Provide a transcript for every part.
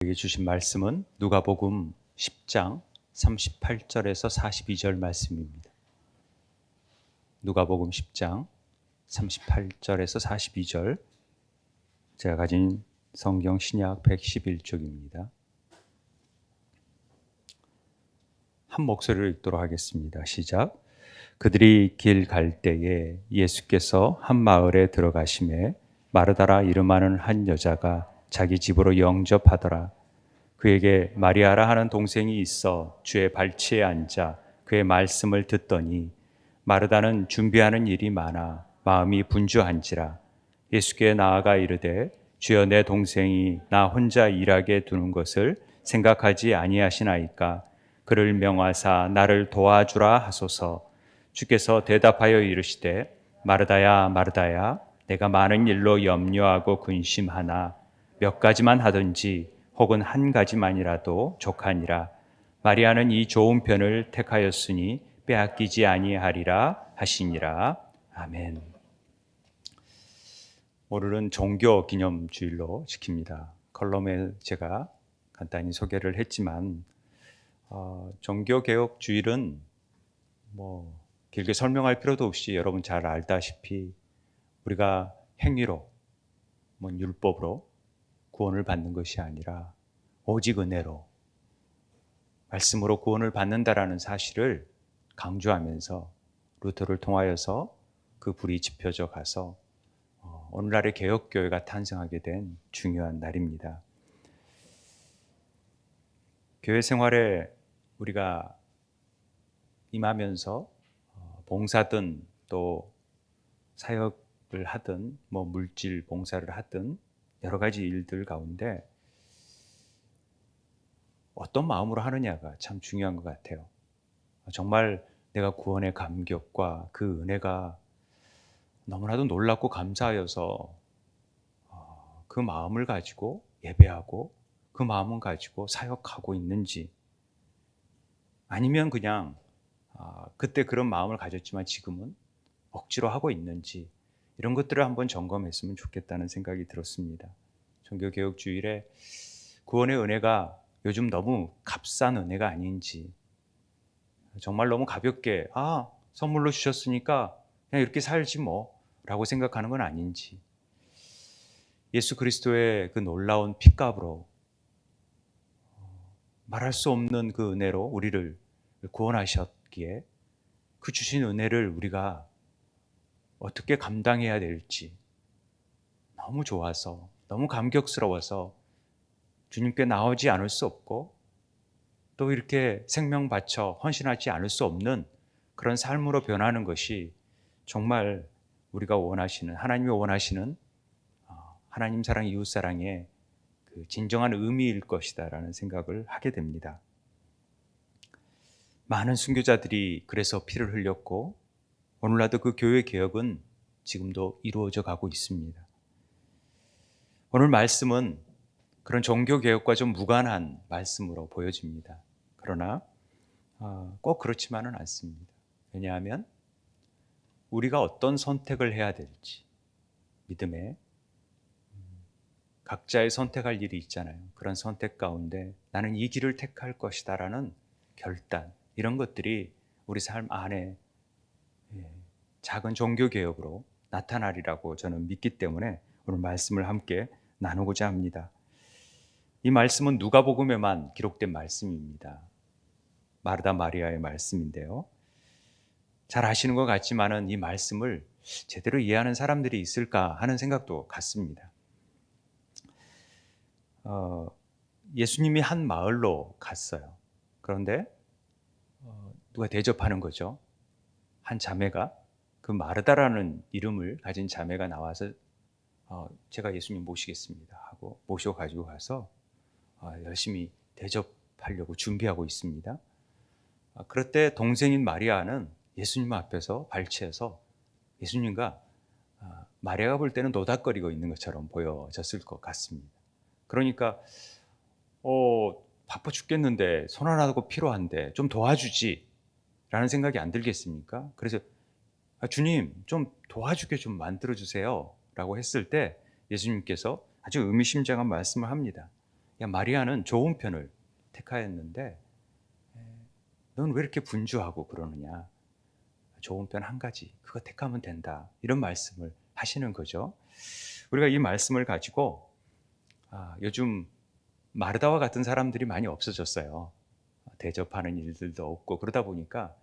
우리에게 주신 말씀은 누가복음 10장 38절에서 42절 말씀입니다. 누가복음 10장 38절에서 42절, 제가 가진 성경 신약 111쪽입니다. 한 목소리로 읽도록 하겠습니다. 시작. 그들이 길 갈 때에 예수께서 한 마을에 들어가심에 마르다라 이름하는 한 여자가 자기 집으로 영접하더라. 그에게 마리아라 하는 동생이 있어 주의 발치에 앉아 그의 말씀을 듣더니 마르다는 준비하는 일이 많아 마음이 분주한지라. 예수께 나아가 이르되 주여, 내 동생이 나 혼자 일하게 두는 것을 생각하지 아니하시나이까. 그를 명하사 나를 도와주라 하소서. 주께서 대답하여 이르시되 마르다야 마르다야, 내가 많은 일로 염려하고 근심하나 몇 가지만 하든지 혹은 한 가지만이라도 족하니라. 마리아는 이 좋은 편을 택하였으니 빼앗기지 아니하리라 하시니라. 아멘. 오늘은 종교 기념 주일로 지킵니다. 컬럼에 제가 간단히 소개를 했지만 종교 개혁 주일은 길게 설명할 필요도 없이 여러분 잘 알다시피 우리가 행위로 율법으로 구원을 받는 것이 아니라 오직 은혜로 말씀으로 구원을 받는다라는 사실을 강조하면서 루터를 통하여서 그 불이 지펴져 가서 오늘날의 개혁교회가 탄생하게 된 중요한 날입니다. 교회 생활에 우리가 임하면서 봉사든 또 사역을 하든 물질 봉사를 하든 여러 가지 일들 가운데 어떤 마음으로 하느냐가 참 중요한 것 같아요. 정말 내가 구원의 감격과 그 은혜가 너무나도 놀랍고 감사하여서 그 마음을 가지고 예배하고 그 마음을 가지고 사역하고 있는지, 아니면 그냥 그때 그런 마음을 가졌지만 지금은 억지로 하고 있는지, 이런 것들을 한번 점검했으면 좋겠다는 생각이 들었습니다. 종교개혁주일에 구원의 은혜가 요즘 너무 값싼 은혜가 아닌지, 정말 너무 가볍게 선물로 주셨으니까 그냥 이렇게 살지 라고 생각하는 건 아닌지, 예수 그리스도의 그 놀라운 핏값으로 말할 수 없는 그 은혜로 우리를 구원하셨기에 그 주신 은혜를 우리가 어떻게 감당해야 될지 너무 좋아서, 너무 감격스러워서 주님께 나오지 않을 수 없고 또 이렇게 생명 바쳐 헌신하지 않을 수 없는 그런 삶으로 변하는 것이 정말 우리가 원하시는, 하나님이 원하시는 하나님 사랑, 이웃 사랑의 그 진정한 의미일 것이다라는 생각을 하게 됩니다. 많은 순교자들이 그래서 피를 흘렸고 오늘날도 그 교회 개혁은 지금도 이루어져 가고 있습니다. 오늘 말씀은 그런 종교 개혁과 좀 무관한 말씀으로 보여집니다. 그러나 꼭 그렇지만은 않습니다. 왜냐하면 우리가 어떤 선택을 해야 될지, 믿음에 각자의 선택할 일이 있잖아요. 그런 선택 가운데 나는 이 길을 택할 것이다라는 결단, 이런 것들이 우리 삶 안에 작은 종교개혁으로 나타나리라고 저는 믿기 때문에 오늘 말씀을 함께 나누고자 합니다. 이 말씀은 누가복음에만 기록된 말씀입니다. 마르다 마리아의 말씀인데요. 잘 아시는 것 같지만은 이 말씀을 제대로 이해하는 사람들이 있을까 하는 생각도 같습니다. 예수님이 한 마을로 갔어요. 그런데 누가 대접하는 거죠. 한 자매가, 그 마르다라는 이름을 가진 자매가 나와서 제가 예수님 모시겠습니다 하고 모시고 가지고 가서 열심히 대접하려고 준비하고 있습니다. 그럴 때 동생인 마리아는 예수님 앞에서 발치해서 예수님과 마리아가 볼 때는 노닥거리고 있는 것처럼 보여졌을 것 같습니다. 그러니까 바빠 죽겠는데, 손 하나도 필요한데 좀 도와주지 라는 생각이 안 들겠습니까? 그래서 주님, 좀 도와주게 좀 만들어주세요 라고 했을 때 예수님께서 아주 의미심장한 말씀을 합니다. 야, 마리아는 좋은 편을 택하였는데 넌 왜 이렇게 분주하고 그러느냐? 좋은 편 한 가지, 그거 택하면 된다. 이런 말씀을 하시는 거죠. 우리가 이 말씀을 가지고 요즘 마르다와 같은 사람들이 많이 없어졌어요. 대접하는 일들도 없고 그러다 보니까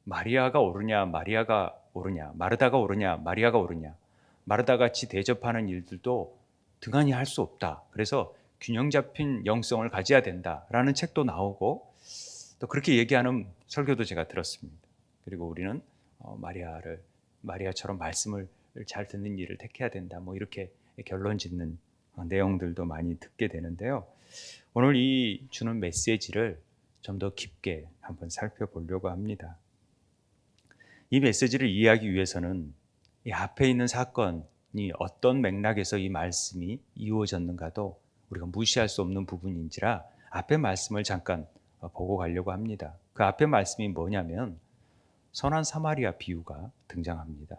마리아가 오르냐 마리아가 오르냐, 마르다가 오르냐 마리아가 오르냐, 마르다같이 대접하는 일들도 등한히 할 수 없다. 그래서 균형 잡힌 영성을 가져야 된다라는 책도 나오고 또 그렇게 얘기하는 설교도 제가 들었습니다. 그리고 우리는 마리아처럼 말씀을 잘 듣는 일을 택해야 된다. 뭐 이렇게 결론 짓는 내용들도 많이 듣게 되는데요. 오늘 이 주는 메시지를 좀 더 깊게 한번 살펴보려고 합니다. 이 메시지를 이해하기 위해서는 이 앞에 있는 사건이 어떤 맥락에서 이 말씀이 이루어졌는가도 우리가 무시할 수 없는 부분인지라 앞에 말씀을 잠깐 보고 가려고 합니다. 그 앞에 말씀이 뭐냐면 선한 사마리아 비유가 등장합니다.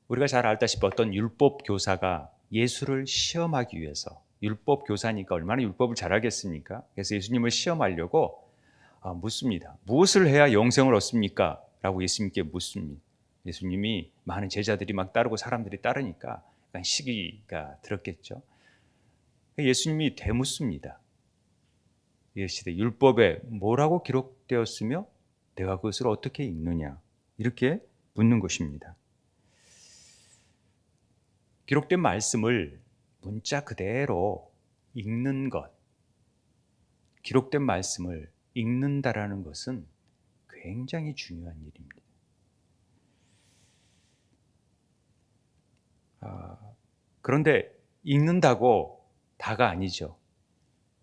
우리가 잘 알다시피 어떤 율법 교사가 예수를 시험하기 위해서, 율법 교사니까 얼마나 율법을 잘 알겠습니까? 그래서 예수님을 시험하려고 묻습니다. 무엇을 해야 영생을 얻습니까? 라고 예수님께 묻습니다. 예수님이 많은 제자들이 막 따르고 사람들이 따르니까 약간 시기가 들었겠죠. 예수님이 되묻습니다. 이르시되 율법에 뭐라고 기록되었으며 내가 그것을 어떻게 읽느냐, 이렇게 묻는 것입니다. 기록된 말씀을 문자 그대로 읽는 것, 기록된 말씀을 읽는다라는 것은 굉장히 중요한 일입니다. 그런데 읽는다고 다가 아니죠.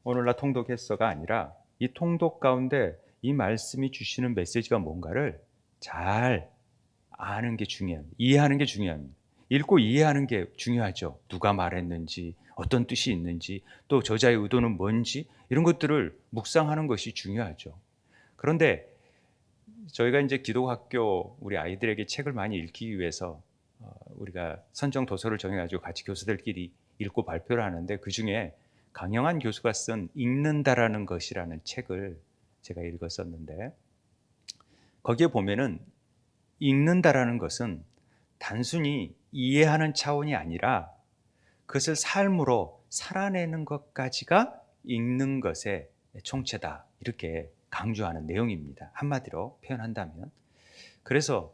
오늘날 통독했어가 아니라 이 통독 가운데 이 말씀이 주시는 메시지가 뭔가를 잘 아는 게 중요합니다. 이해하는 게 중요합니다. 읽고 이해하는 게 중요하죠. 누가 말했는지, 어떤 뜻이 있는지, 또 저자의 의도는 뭔지, 이런 것들을 묵상하는 것이 중요하죠. 그런데 저희가 이제 기독학교 우리 아이들에게 책을 많이 읽기 위해서 우리가 선정 도서를 정해가지고 같이 교수들끼리 읽고 발표를 하는데, 그 중에 강영한 교수가 쓴 읽는다라는 것이라는 책을 제가 읽었었는데, 거기에 보면은 읽는다라는 것은 단순히 이해하는 차원이 아니라 그것을 삶으로 살아내는 것까지가 읽는 것의 총체다, 이렇게 강조하는 내용입니다. 한마디로 표현한다면. 그래서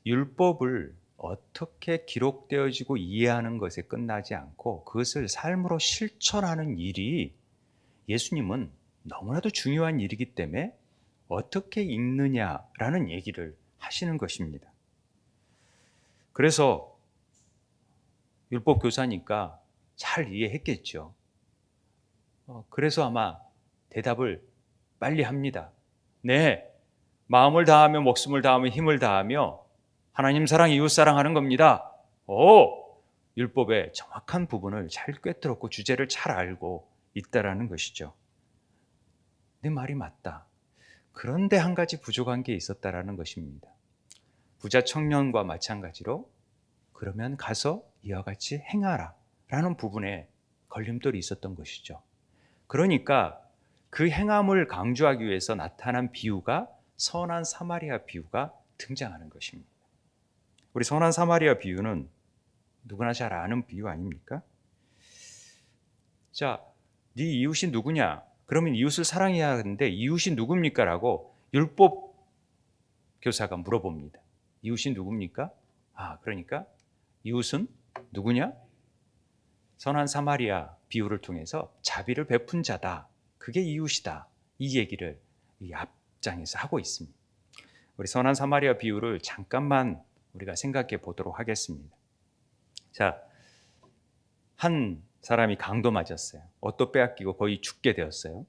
율법을 어떻게 기록되어지고 이해하는 것에 끝나지 않고 그것을 삶으로 실천하는 일이 예수님은 너무나도 중요한 일이기 때문에 어떻게 읽느냐라는 얘기를 하시는 것입니다. 그래서 율법 교사니까 잘 이해했겠죠. 그래서 아마 대답을 빨리 합니다. 네, 마음을 다하며 목숨을 다하며 힘을 다하며 하나님 사랑, 이웃 사랑하는 겁니다. 율법의 정확한 부분을 잘 꿰뚫었고 주제를 잘 알고 있다라는 것이죠. 내 말이 맞다. 그런데 한 가지 부족한 게 있었다라는 것입니다. 부자 청년과 마찬가지로 그러면 가서 이와 같이 행하라 라는 부분에 걸림돌이 있었던 것이죠. 그러니까 그 행함을 강조하기 위해서 나타난 비유가 선한 사마리아 비유가 등장하는 것입니다. 우리 선한 사마리아 비유는 누구나 잘 아는 비유 아닙니까? 자, 네 이웃이 누구냐? 그러면 이웃을 사랑해야 하는데 이웃이 누굽니까? 라고 율법 교사가 물어봅니다. 이웃이 누굽니까? 그러니까 이웃은 누구냐? 선한 사마리아 비유를 통해서 자비를 베푼 자다. 그게 이웃이다. 이 얘기를 이 앞장에서 하고 있습니다. 우리 선한 사마리아 비유를 잠깐만 우리가 생각해 보도록 하겠습니다. 자, 한 사람이 강도 맞았어요. 옷도 빼앗기고 거의 죽게 되었어요.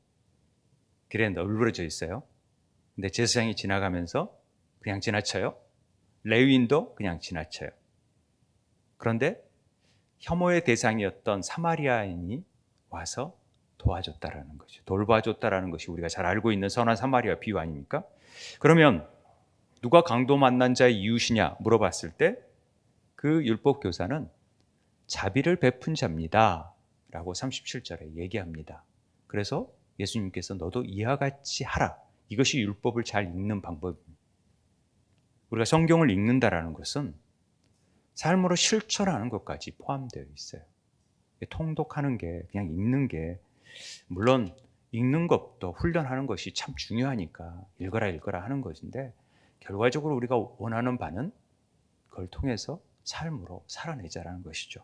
길에 널브러져 있어요. 근데 제사장이 지나가면서 그냥 지나쳐요. 레위인도 그냥 지나쳐요. 그런데 혐오의 대상이었던 사마리아인이 와서 도와줬다라는 거죠. 돌봐줬다라는 것이 우리가 잘 알고 있는 선한 사마리아 비유 아닙니까? 그러면 누가 강도 만난 자의 이웃이냐 물어봤을 때 그 율법 교사는 자비를 베푼 자입니다 라고 37절에 얘기합니다. 그래서 예수님께서 너도 이와 같이 하라. 이것이 율법을 잘 읽는 방법입니다. 우리가 성경을 읽는다라는 것은 삶으로 실천하는 것까지 포함되어 있어요. 통독하는 게, 그냥 읽는 게, 물론 읽는 것도 훈련하는 것이 참 중요하니까 읽어라 하는 것인데, 결과적으로 우리가 원하는 바는 그걸 통해서 삶으로 살아내자라는 것이죠.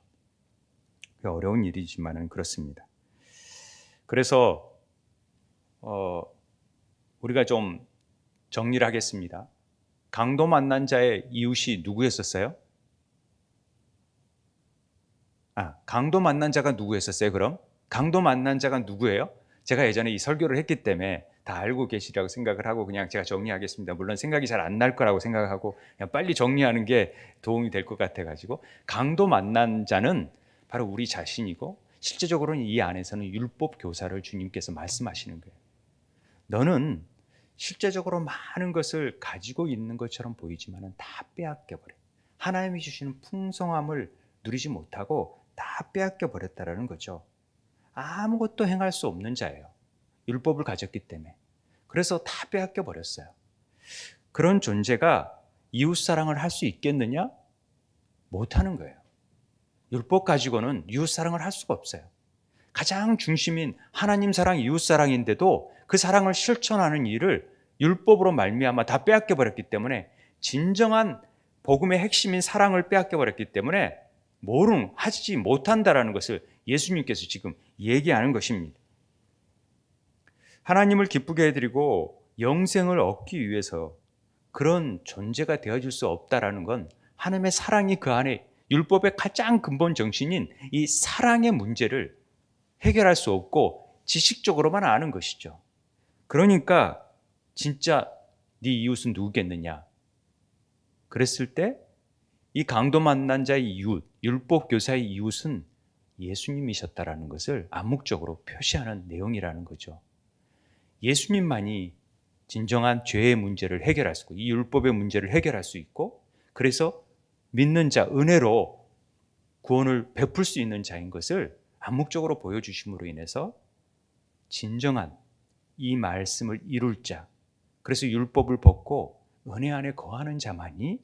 어려운 일이지만은 그렇습니다. 그래서 우리가 좀 정리를 하겠습니다. 강도 만난 자의 이웃이 누구였었어요? 강도 만난 자가 누구였었어요? 그럼 강도 만난 자가 누구예요? 제가 예전에 이 설교를 했기 때문에 다 알고 계시라고 생각을 하고 그냥 제가 정리하겠습니다. 물론 생각이 잘 안 날 거라고 생각하고 그냥 빨리 정리하는 게 도움이 될 것 같아가지고, 강도 만난 자는 바로 우리 자신이고, 실제적으로는 이 안에서는 율법 교사를 주님께서 말씀하시는 거예요. 너는 실제적으로 많은 것을 가지고 있는 것처럼 보이지만 다 빼앗겨 버려. 하나님이 주시는 풍성함을 누리지 못하고 다 빼앗겨 버렸다라는 거죠. 아무것도 행할 수 없는 자예요. 율법을 가졌기 때문에. 그래서 다 빼앗겨 버렸어요. 그런 존재가 이웃사랑을 할 수 있겠느냐? 못하는 거예요. 율법 가지고는 이웃사랑을 할 수가 없어요. 가장 중심인 하나님 사랑, 이웃사랑인데도 그 사랑을 실천하는 일을 율법으로 말미암아 다 빼앗겨 버렸기 때문에, 진정한 복음의 핵심인 사랑을 빼앗겨 버렸기 때문에 하지 못한다라는 것을 예수님께서 지금 얘기하는 것입니다. 하나님을 기쁘게 해드리고 영생을 얻기 위해서 그런 존재가 되어줄 수 없다라는 건, 하나님의 사랑이 그 안에, 율법의 가장 근본 정신인 이 사랑의 문제를 해결할 수 없고 지식적으로만 아는 것이죠. 그러니까 진짜 네 이웃은 누구겠느냐? 그랬을 때 이 강도 만난 자의 이웃, 율법 교사의 이웃은 예수님이셨다라는 것을 암묵적으로 표시하는 내용이라는 거죠. 예수님만이 진정한 죄의 문제를 해결할 수 있고, 이 율법의 문제를 해결할 수 있고, 그래서 믿는 자, 은혜로 구원을 베풀 수 있는 자인 것을 암묵적으로 보여주심으로 인해서 진정한 이 말씀을 이룰 자, 그래서 율법을 벗고 은혜 안에 거하는 자만이,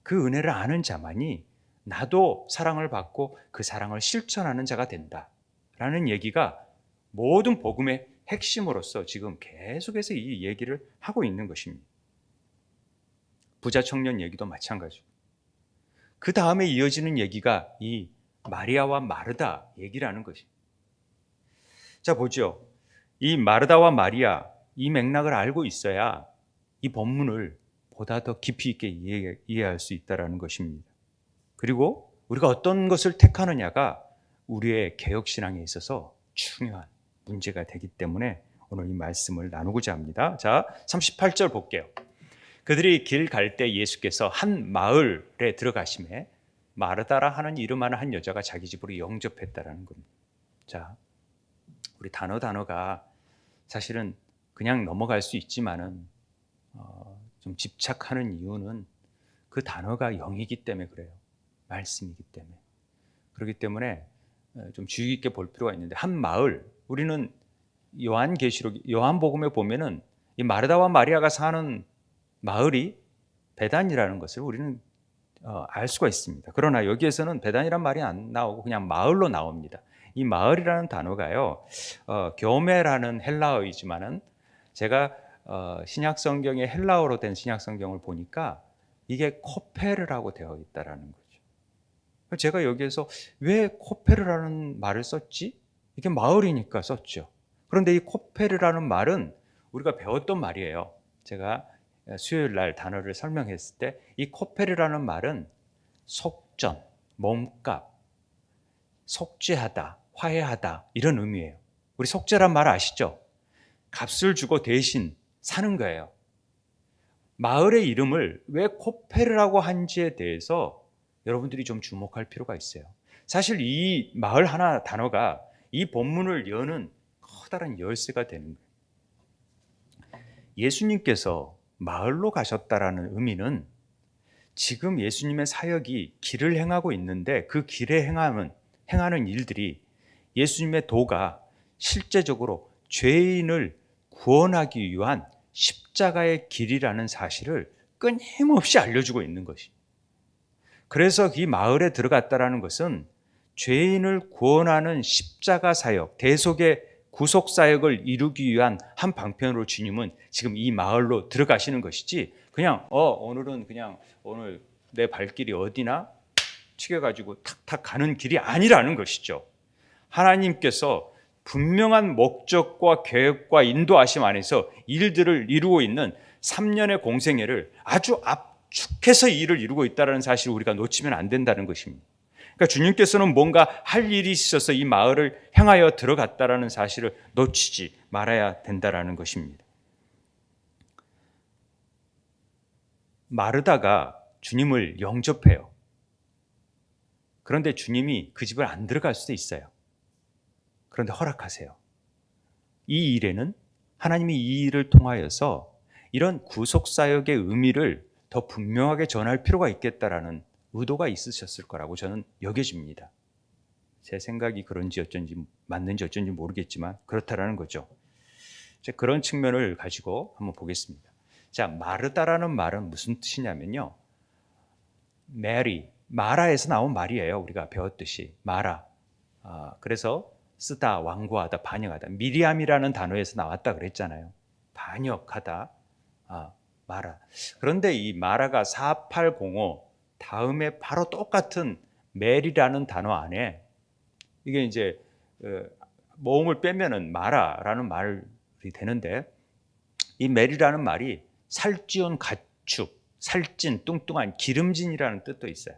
그 은혜를 아는 자만이 나도 사랑을 받고 그 사랑을 실천하는 자가 된다라는 얘기가 모든 복음의 핵심으로서 지금 계속해서 이 얘기를 하고 있는 것입니다. 부자 청년 얘기도 마찬가지고, 그 다음에 이어지는 얘기가 이 마리아와 마르다 얘기라는 것입니다. 자, 보죠. 이 마르다와 마리아, 이 맥락을 알고 있어야 이 본문을 보다 더 깊이 있게 이해할 수 있다는 것입니다. 그리고 우리가 어떤 것을 택하느냐가 우리의 개혁신앙에 있어서 중요한 문제가 되기 때문에 오늘 이 말씀을 나누고자 합니다. 자, 38절 볼게요. 그들이 길 갈 때 예수께서 한 마을에 들어가심에 마르다라 하는 이름 하는 한 여자가 자기 집으로 영접했다라는 겁니다. 자, 우리 단어가 사실은 그냥 넘어갈 수 있지만은 좀 집착하는 이유는 그 단어가 영이기 때문에 그래요. 말씀이기 때문에. 그렇기 때문에 좀 주의 깊게 볼 필요가 있는데, 한 마을, 우리는 요한복음에 보면은 이 마르다와 마리아가 사는 마을이 베단이라는 것을 우리는 알 수가 있습니다. 그러나 여기에서는 베단이란 말이 안 나오고 그냥 마을로 나옵니다. 이 마을이라는 단어가요, 교메라는 헬라어이지만은 제가 신약 성경의 헬라어로 된 신약 성경을 보니까 이게 코페르라고 되어 있다라는 거죠. 제가 여기에서 왜 코페르라는 말을 썼지? 이게 마을이니까 썼죠. 그런데 이 코페르라는 말은 우리가 배웠던 말이에요. 제가 수요일 날 단어를 설명했을 때 이 코페르라는 말은 속전, 몸값, 속죄하다, 화해하다, 이런 의미예요. 우리 속죄란 말 아시죠? 값을 주고 대신 사는 거예요. 마을의 이름을 왜 코페르라고 한지에 대해서 여러분들이 좀 주목할 필요가 있어요. 사실 이 마을 하나 단어가 이 본문을 여는 커다란 열쇠가 되는 거예요. 예수님께서 마을로 가셨다라는 의미는 지금 예수님의 사역이 길을 행하고 있는데 그 길에 행하는 일들이 예수님의 도가 실제적으로 죄인을 구원하기 위한 십자가의 길이라는 사실을 끊임없이 알려주고 있는 것이. 그래서 이 마을에 들어갔다라는 것은 죄인을 구원하는 십자가 사역, 대속의 구속 사역을 이루기 위한 한 방편으로 주님은 지금 이 마을로 들어가시는 것이지, 그냥 오늘은 그냥 오늘 내 발길이 어디나 튀겨가지고 탁탁 가는 길이 아니라는 것이죠. 하나님께서 분명한 목적과 계획과 인도하심 안에서 일들을 이루고 있는 3년의 공생애를 아주 압축해서 일을 이루고 있다는 사실을 우리가 놓치면 안 된다는 것입니다. 그러니까 주님께서는 뭔가 할 일이 있어서 이 마을을 향하여 들어갔다라는 사실을 놓치지 말아야 된다라는 것입니다. 마르다가 주님을 영접해요. 그런데 주님이 그 집을 안 들어갈 수도 있어요. 그런데 허락하세요. 이 일에는 하나님이 이 일을 통하여서 이런 구속사역의 의미를 더 분명하게 전할 필요가 있겠다라는 의도가 있으셨을 거라고 저는 여겨집니다. 제 생각이 그런지 어쩐지 맞는지 어쩐지 모르겠지만 그렇다라는 거죠. 그런 측면을 가지고 한번 보겠습니다. 자, 마르다라는 말은 무슨 뜻이냐면요. 메리, 마라에서 나온 말이에요. 우리가 배웠듯이 마라. 그래서 쓰다, 완고하다, 반역하다. 미리암이라는 단어에서 나왔다 그랬잖아요. 반역하다, 마라. 그런데 이 마라가 4805 다음에 바로 똑같은 메리라는 단어 안에 이게 이제 모음을 빼면은 마라라는 말이 되는데, 이 메리라는 말이 살찌운 가축, 살찐, 뚱뚱한, 기름진이라는 뜻도 있어요.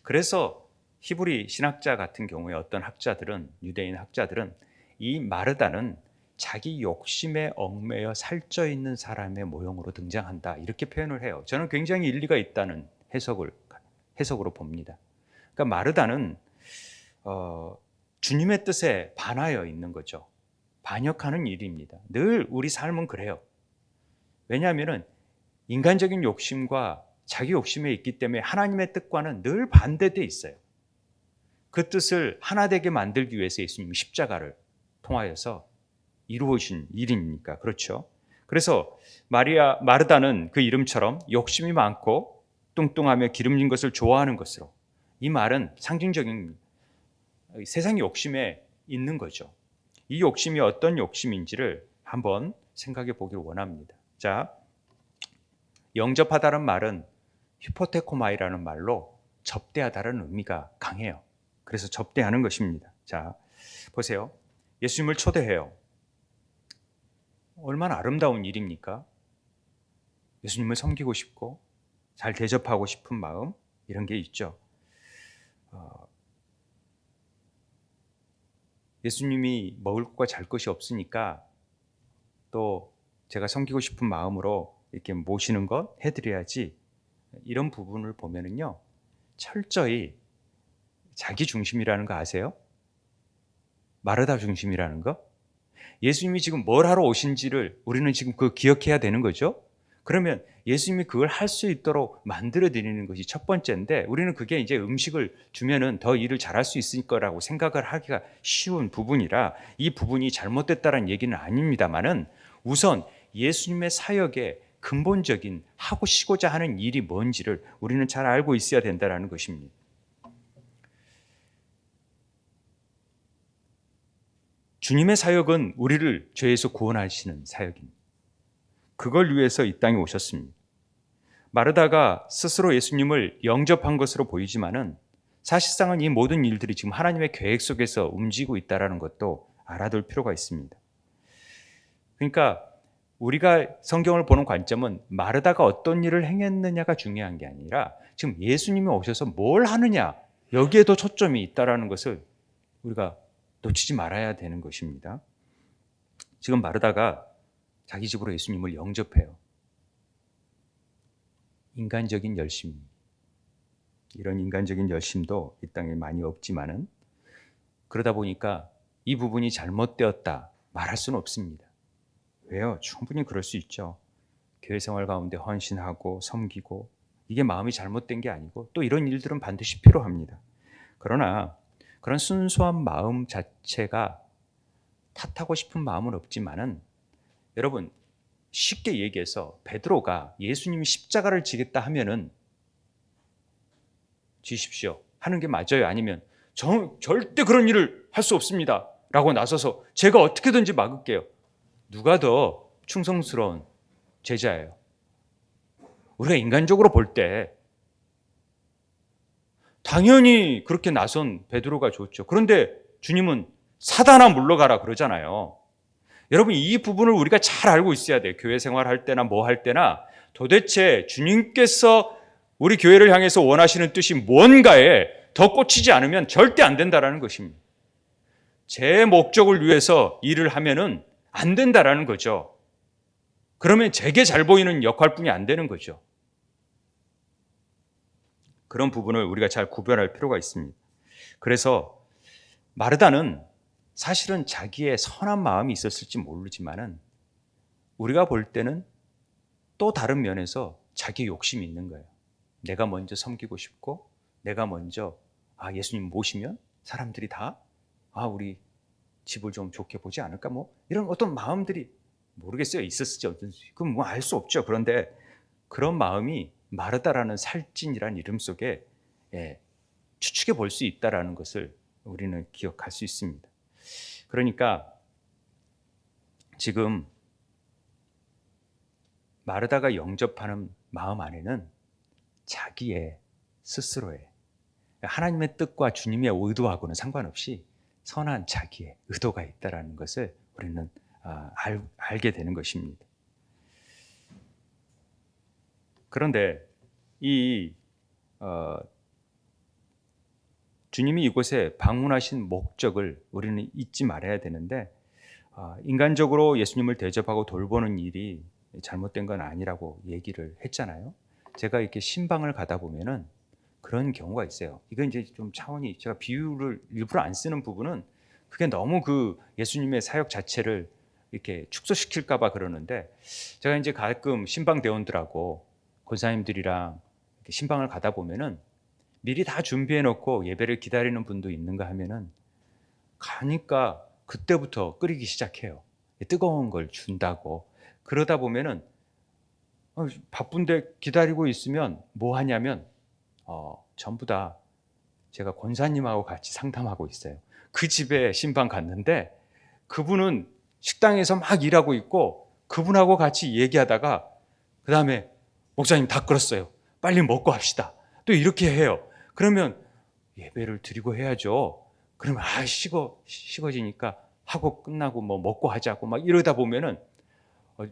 그래서 히브리 신학자 같은 경우에 어떤 학자들은, 유대인 학자들은 이 마르다는 자기 욕심에 얽매여 살쪄 있는 사람의 모형으로 등장한다, 이렇게 표현을 해요. 저는 굉장히 일리가 있다는 해석으로 봅니다. 그러니까 마르다는 주님의 뜻에 반하여 있는 거죠. 반역하는 일입니다. 늘 우리 삶은 그래요. 왜냐하면 인간적인 욕심과 자기 욕심에 있기 때문에 하나님의 뜻과는 늘 반대되어 있어요. 그 뜻을 하나 되게 만들기 위해서 예수님이 십자가를 통하여서 이루어진 일이니까 그렇죠. 그래서 마르다는 그 이름처럼 욕심이 많고 뚱뚱하며 기름진 것을 좋아하는 것으로, 이 말은 상징적인 세상의 욕심에 있는 거죠. 이 욕심이 어떤 욕심인지를 한번 생각해 보기를 원합니다. 자, 영접하다는 말은 휴포테코마이라는 말로 접대하다는 의미가 강해요. 그래서 접대하는 것입니다. 자, 보세요. 예수님을 초대해요. 얼마나 아름다운 일입니까? 예수님을 섬기고 싶고 잘 대접하고 싶은 마음, 이런 게 있죠. 예수님이 먹을 것과 잘 것이 없으니까 또 제가 섬기고 싶은 마음으로 이렇게 모시는 것 해드려야지, 이런 부분을 보면은요, 철저히 자기 중심이라는 거 아세요? 마르다 중심이라는 거? 예수님이 지금 뭘 하러 오신지를 우리는 지금 기억해야 되는 거죠. 그러면 예수님이 그걸 할 수 있도록 만들어 드리는 것이 첫 번째인데, 우리는 그게 이제 음식을 주면은 더 일을 잘할 수 있을 거라고 생각을 하기가 쉬운 부분이라 이 부분이 잘못됐다는 얘기는 아닙니다만은, 우선 예수님의 사역의 근본적인 하고 싶고자 하는 일이 뭔지를 우리는 잘 알고 있어야 된다는 것입니다. 주님의 사역은 우리를 죄에서 구원하시는 사역입니다. 그걸 위해서 이 땅에 오셨습니다. 마르다가 스스로 예수님을 영접한 것으로 보이지만은 사실상은 이 모든 일들이 지금 하나님의 계획 속에서 움직이고 있다는 것도 알아둘 필요가 있습니다. 그러니까 우리가 성경을 보는 관점은 마르다가 어떤 일을 행했느냐가 중요한 게 아니라 지금 예수님이 오셔서 뭘 하느냐, 여기에도 초점이 있다는 것을 우리가 놓치지 말아야 되는 것입니다. 지금 마르다가 자기 집으로 예수님을 영접해요. 인간적인 열심, 이런 인간적인 열심도 이 땅에 많이 없지만은, 그러다 보니까 이 부분이 잘못되었다 말할 수는 없습니다. 왜요? 충분히 그럴 수 있죠. 교회 생활 가운데 헌신하고 섬기고 이게 마음이 잘못된 게 아니고 또 이런 일들은 반드시 필요합니다. 그러나 그런 순수한 마음 자체가 탓하고 싶은 마음은 없지만은 여러분 쉽게 얘기해서 베드로가 예수님이 십자가를 지겠다 하면은 지십시오 하는 게 맞아요? 아니면 절대 그런 일을 할 수 없습니다 라고 나서서 제가 어떻게든지 막을게요. 누가 더 충성스러운 제자예요? 우리가 인간적으로 볼 때 당연히 그렇게 나선 베드로가 좋죠. 그런데 주님은 사단아 물러가라 그러잖아요. 여러분 이 부분을 우리가 잘 알고 있어야 돼요. 교회 생활할 때나 뭐 할 때나 도대체 주님께서 우리 교회를 향해서 원하시는 뜻이 뭔가에 더 꽂히지 않으면 절대 안 된다라는 것입니다. 제 목적을 위해서 일을 하면은 안 된다라는 거죠. 그러면 제게 잘 보이는 역할뿐이 안 되는 거죠. 그런 부분을 우리가 잘 구별할 필요가 있습니다. 그래서 마르다는 사실은 자기의 선한 마음이 있었을지 모르지만은 우리가 볼 때는 또 다른 면에서 자기 욕심이 있는 거예요. 내가 먼저 섬기고 싶고 내가 먼저 예수님 모시면 사람들이 다 우리 집을 좀 좋게 보지 않을까 뭐 이런 어떤 마음들이 모르겠어요. 있었을지 어떤지 그건 뭐 알 수 없죠. 그런데 그런 마음이 마르다라는 살찐이라는 이름 속에 추측해 볼 수 있다라는 것을 우리는 기억할 수 있습니다. 그러니까 지금 마르다가 영접하는 마음 안에는 자기의 스스로의 하나님의 뜻과 주님의 의도하고는 상관없이 선한 자기의 의도가 있다라는 것을 우리는 알게 되는 것입니다. 그런데 주님이 이곳에 방문하신 목적을 우리는 잊지 말아야 되는데 인간적으로 예수님을 대접하고 돌보는 일이 잘못된 건 아니라고 얘기를 했잖아요. 제가 이렇게 신방을 가다 보면은 그런 경우가 있어요. 이건 이제 좀 차원이 제가 비유를 일부러 안 쓰는 부분은 그게 너무 그 예수님의 사역 자체를 이렇게 축소시킬까 봐 그러는데 제가 이제 가끔 신방 대원들하고 권사님들이랑 신방을 가다 보면은 미리 다 준비해 놓고 예배를 기다리는 분도 있는가 하면은 가니까 그때부터 끓이기 시작해요. 뜨거운 걸 준다고. 그러다 보면은 바쁜데 기다리고 있으면 뭐 하냐면 전부 다 제가 권사님하고 같이 상담하고 있어요. 그 집에 신방 갔는데 그분은 식당에서 막 일하고 있고 그분하고 같이 얘기하다가 그 다음에 목사님 다 끓었어요. 빨리 먹고 합시다. 또 이렇게 해요. 그러면 예배를 드리고 해야죠. 그러면 식어지니까 하고 끝나고 뭐 먹고 하자고 막 이러다 보면은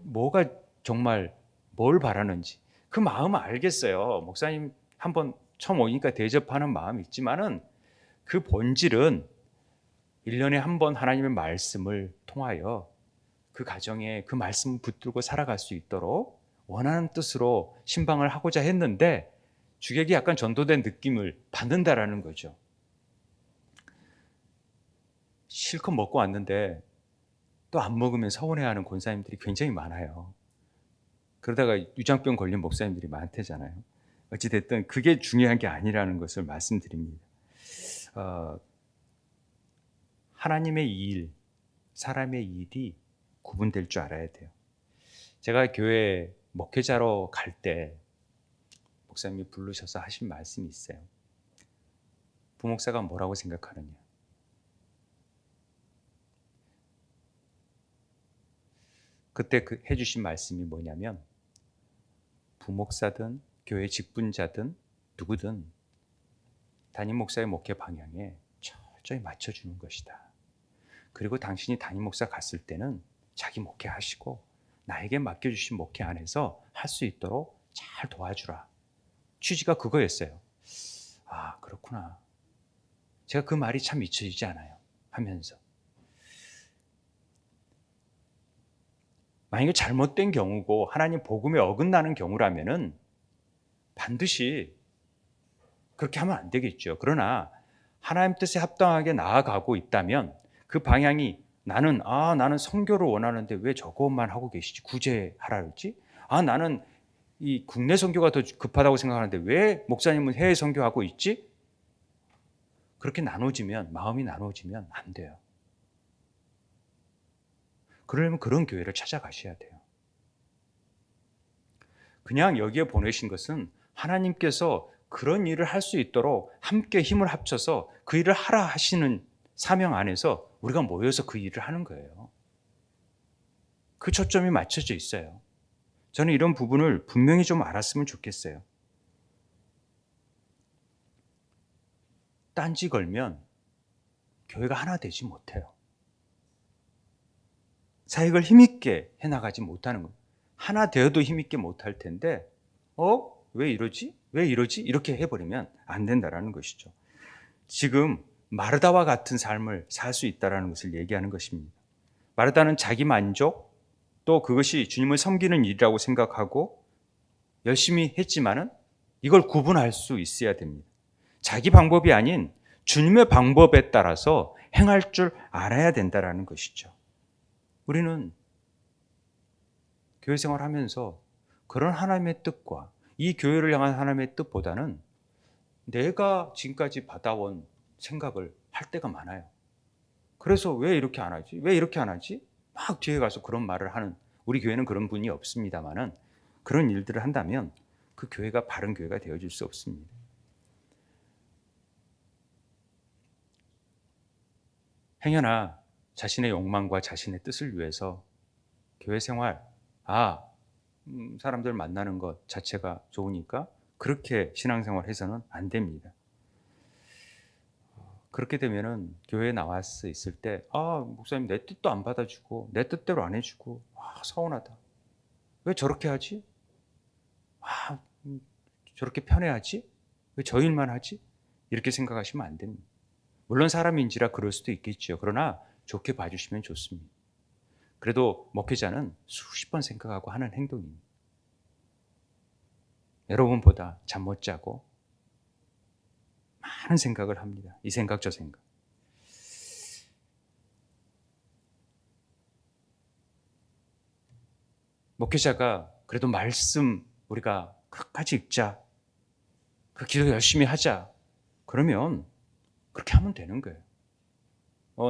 뭐가 정말 뭘 바라는지 그 마음은 알겠어요. 목사님 한번 처음 오니까 대접하는 마음이 있지만은 그 본질은 1년에 한 번 하나님의 말씀을 통하여 그 가정에 그 말씀을 붙들고 살아갈 수 있도록 원하는 뜻으로 신방을 하고자 했는데 주객이 약간 전도된 느낌을 받는다라는 거죠. 실컷 먹고 왔는데 또 안 먹으면 서운해하는 권사님들이 굉장히 많아요. 그러다가 유장병 걸린 목사님들이 많대잖아요. 어찌됐든 그게 중요한 게 아니라는 것을 말씀드립니다. 하나님의 일, 사람의 일이 구분될 줄 알아야 돼요. 제가 교회 목회자로 갈 때 목사님이 부르셔서 하신 말씀이 있어요. 부목사가 뭐라고 생각하느냐. 그때 해주신 말씀이 뭐냐면 부목사든 교회 직분자든 누구든 담임 목사의 목회 방향에 철저히 맞춰주는 것이다. 그리고 당신이 담임 목사 갔을 때는 자기 목회하시고 나에게 맡겨주신 목회 안에서 할 수 있도록 잘 도와주라. 취지가 그거였어요. 그렇구나. 제가 그 말이 참 잊혀지지 않아요. 하면서. 만약에 잘못된 경우고 하나님 복음에 어긋나는 경우라면은 반드시 그렇게 하면 안 되겠죠. 그러나 하나님 뜻에 합당하게 나아가고 있다면 그 방향이 나는 선교를 원하는데 왜 저것만 하고 계시지? 구제하라 그러지? 나는 이 국내 선교가 더 급하다고 생각하는데 왜 목사님은 해외 선교하고 있지? 그렇게 마음이 나눠지면 안 돼요. 그러려면 그런 교회를 찾아가셔야 돼요. 그냥 여기에 보내신 것은 하나님께서 그런 일을 할 수 있도록 함께 힘을 합쳐서 그 일을 하라 하시는 사명 안에서 우리가 모여서 그 일을 하는 거예요. 그 초점이 맞춰져 있어요. 저는 이런 부분을 분명히 좀 알았으면 좋겠어요. 딴지 걸면 교회가 하나 되지 못해요. 사역을 힘있게 해나가지 못하는 거예요. 하나 되어도 힘있게 못할 텐데 왜 이러지? 왜 이러지? 이렇게 해버리면 안 된다는 것이죠. 지금 마르다와 같은 삶을 살 수 있다는 것을 얘기하는 것입니다. 마르다는 자기 만족, 또 그것이 주님을 섬기는 일이라고 생각하고 열심히 했지만은 이걸 구분할 수 있어야 됩니다. 자기 방법이 아닌 주님의 방법에 따라서 행할 줄 알아야 된다는 것이죠. 우리는 교회 생활하면서 그런 하나님의 뜻과 이 교회를 향한 하나님의 뜻보다는 내가 지금까지 받아온 생각을 할 때가 많아요. 그래서 왜 이렇게 안 하지? 왜 이렇게 안 하지? 막 뒤에 가서 그런 말을 하는, 우리 교회는 그런 분이 없습니다만은 그런 일들을 한다면 그 교회가 바른 교회가 되어줄 수 없습니다. 행여나 자신의 욕망과 자신의 뜻을 위해서 교회 생활, 사람들 만나는 것 자체가 좋으니까 그렇게 신앙생활 해서는 안 됩니다. 그렇게 되면은 교회에 나와서 있을 때, 목사님 내 뜻도 안 받아주고 내 뜻대로 안 해주고 서운하다. 왜 저렇게 하지? 저렇게 편해하지? 왜 저 일만 하지? 이렇게 생각하시면 안 됩니다. 물론 사람인지라 그럴 수도 있겠죠. 그러나 좋게 봐주시면 좋습니다. 그래도 목회자는 수십 번 생각하고 하는 행동입니다. 여러분보다 잠 못 자고 많은 생각을 합니다. 이 생각 저 생각. 목회자가 그래도 말씀 우리가 끝까지 읽자, 그 기도 열심히 하자, 그러면 그렇게 하면 되는 거예요.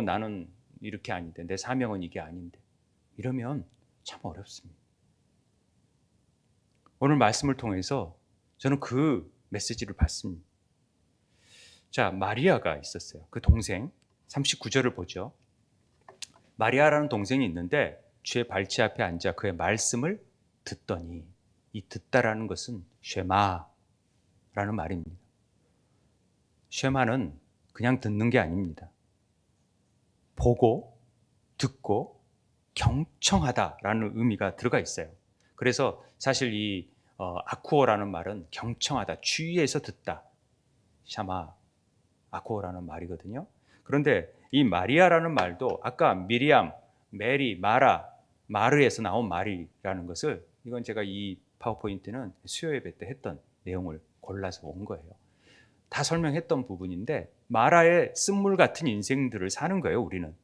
나는 이렇게 아닌데, 내 사명은 이게 아닌데, 이러면 참 어렵습니다. 오늘 말씀을 통해서 저는 그 메시지를 받습니다. 자, 마리아가 있었어요. 그 동생 39절을 보죠. 마리아라는 동생이 있는데 주의 발치 앞에 앉아 그의 말씀을 듣더니, 이 듣다라는 것은 쉐마라는 말입니다. 쉐마는 그냥 듣는 게 아닙니다. 보고 듣고 경청하다라는 의미가 들어가 있어요. 그래서 사실 이 아쿠오라는 말은 경청하다, 주위에서 듣다, 샤마, 아쿠오라는 말이거든요. 그런데 이 마리아라는 말도 아까 미리암, 메리, 마르에서 나온 말이라는 것을, 이건 제가 이 파워포인트는 수요 예배 때 했던 내용을 골라서 온 거예요. 다 설명했던 부분인데 마라의 쓴물 같은 인생들을 사는 거예요, 우리는.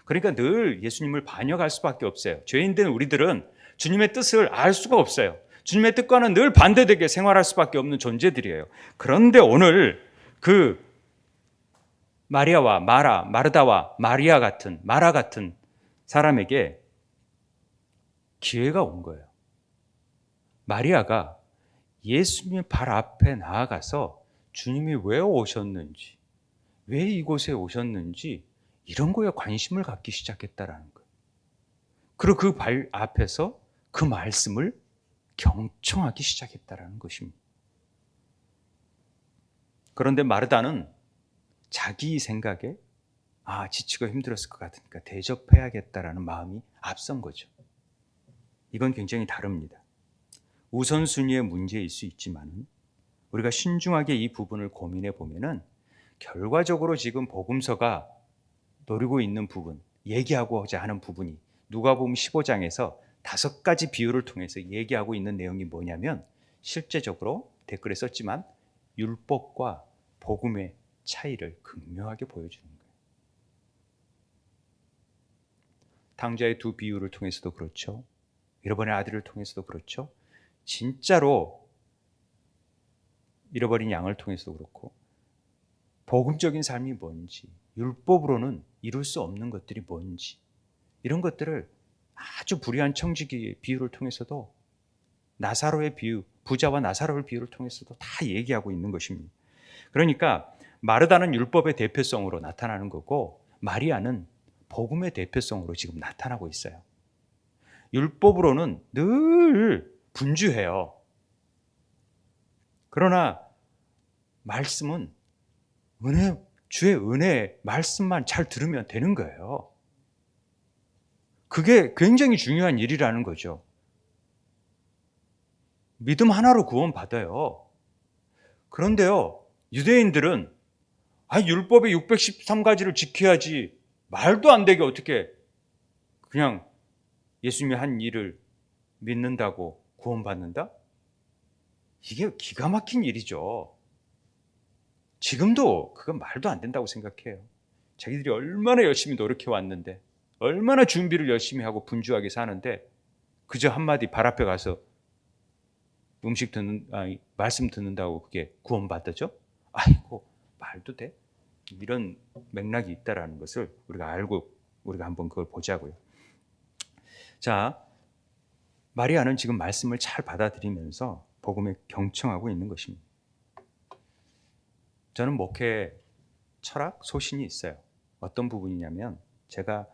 그러니까 늘 예수님을 반역할 수밖에 없어요. 죄인된 우리들은 주님의 뜻을 알 수가 없어요. 주님의 뜻과는 늘 반대되게 생활할 수밖에 없는 존재들이에요. 그런데 오늘 그 마리아와 마르다와 마라 같은 사람에게 기회가 온 거예요. 마리아가 예수님의 발 앞에 나아가서 주님이 왜 오셨는지, 왜 이곳에 오셨는지 이런 거에 관심을 갖기 시작했다라는 거예요. 그리고 그 발 앞에서 그 말씀을 경청하기 시작했다라는 것입니다. 그런데 마르다는 자기 생각에 지치고 힘들었을 것 같으니까 대접해야겠다라는 마음이 앞선 거죠. 이건 굉장히 다릅니다. 우선순위의 문제일 수 있지만 우리가 신중하게 이 부분을 고민해 보면은 결과적으로 지금 복음서가 노리고 있는 부분, 얘기하고자 하는 부분이 누가복음 15장에서 5가지 비유를 통해서 얘기하고 있는 내용이 뭐냐면, 실제적으로 댓글에 썼지만 율법과 복음의 차이를 극명하게 보여주는 거예요. 탕자의 두 비유를 통해서도 그렇죠. 잃어버린 아들을 통해서도 그렇죠. 진짜로 잃어버린 양을 통해서도 그렇고 복음적인 삶이 뭔지, 율법으로는 이룰 수 없는 것들이 뭔지, 이런 것들을 아주 불의한 청지기의 비유를 통해서도, 나사로의 비유, 부자와 나사로의 비유를 통해서도 다 얘기하고 있는 것입니다. 그러니까 마르다는 율법의 대표성으로 나타나는 거고, 마리아는 복음의 대표성으로 지금 나타나고 있어요. 율법으로는 늘 분주해요. 그러나 말씀은 주의 은혜 말씀만 잘 들으면 되는 거예요. 그게 굉장히 중요한 일이라는 거죠. 믿음 하나로 구원받아요. 그런데요, 유대인들은 율법의 613가지를 지켜야지, 말도 안 되게 어떻게 그냥 예수님이 한 일을 믿는다고 구원받는다? 이게 기가 막힌 일이죠. 지금도 그건 말도 안 된다고 생각해요. 자기들이 얼마나 열심히 노력해 왔는데, 얼마나 준비를 열심히 하고 분주하게 사는데, 그저 한마디 발 앞에 가서 말씀 듣는다고 그게 구원받았죠? 아이고, 말도 돼? 이런 맥락이 있다라는 것을 우리가 알고, 우리가 한번 그걸 보자고요. 자, 마리아는 지금 말씀을 잘 받아들이면서 복음에 경청하고 있는 것입니다. 저는 목회 철학, 소신이 있어요. 어떤 부분이냐면, 제가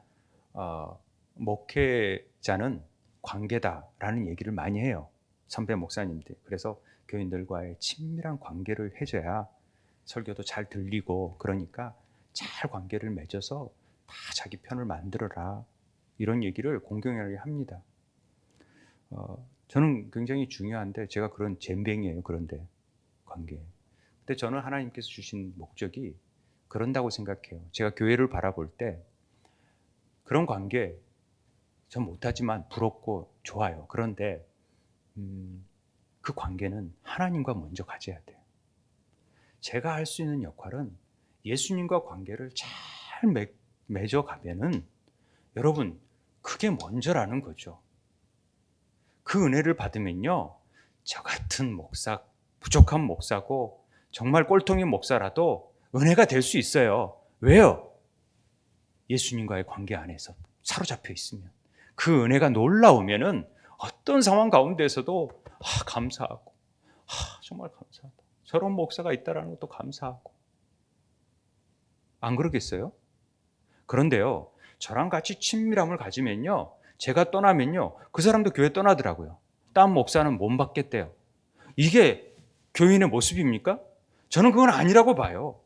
목회자는 관계다라는 얘기를 많이 해요. 선배 목사님들. 그래서 교인들과의 친밀한 관계를 해줘야 설교도 잘 들리고, 그러니까 잘 관계를 맺어서 다 자기 편을 만들어라, 이런 얘기를 공경하게 합니다. 저는 굉장히 중요한데, 제가 그런 젬병이에요. 그런데 관계. 근데 저는 하나님께서 주신 목적이 그런다고 생각해요. 제가 교회를 바라볼 때 그런 관계 전 못하지만 부럽고 좋아요. 그런데 그 관계는 하나님과 먼저 가져야 돼요. 제가 할 수 있는 역할은 예수님과 관계를 잘 맺어가면은, 여러분, 그게 먼저라는 거죠. 그 은혜를 받으면요, 저 같은 목사, 부족한 목사고 정말 꼴통인 목사라도 은혜가 될 수 있어요. 왜요? 예수님과의 관계 안에서 사로잡혀 있으면. 그 은혜가 놀라우면은 어떤 상황 가운데서도 감사하고, 정말 감사하다, 저런 목사가 있다라는 것도 감사하고. 안 그러겠어요? 그런데요, 저랑 같이 친밀함을 가지면요, 제가 떠나면요, 그 사람도 교회 떠나더라고요. 딴 목사는 못 받겠대요. 이게 교인의 모습입니까? 저는 그건 아니라고 봐요.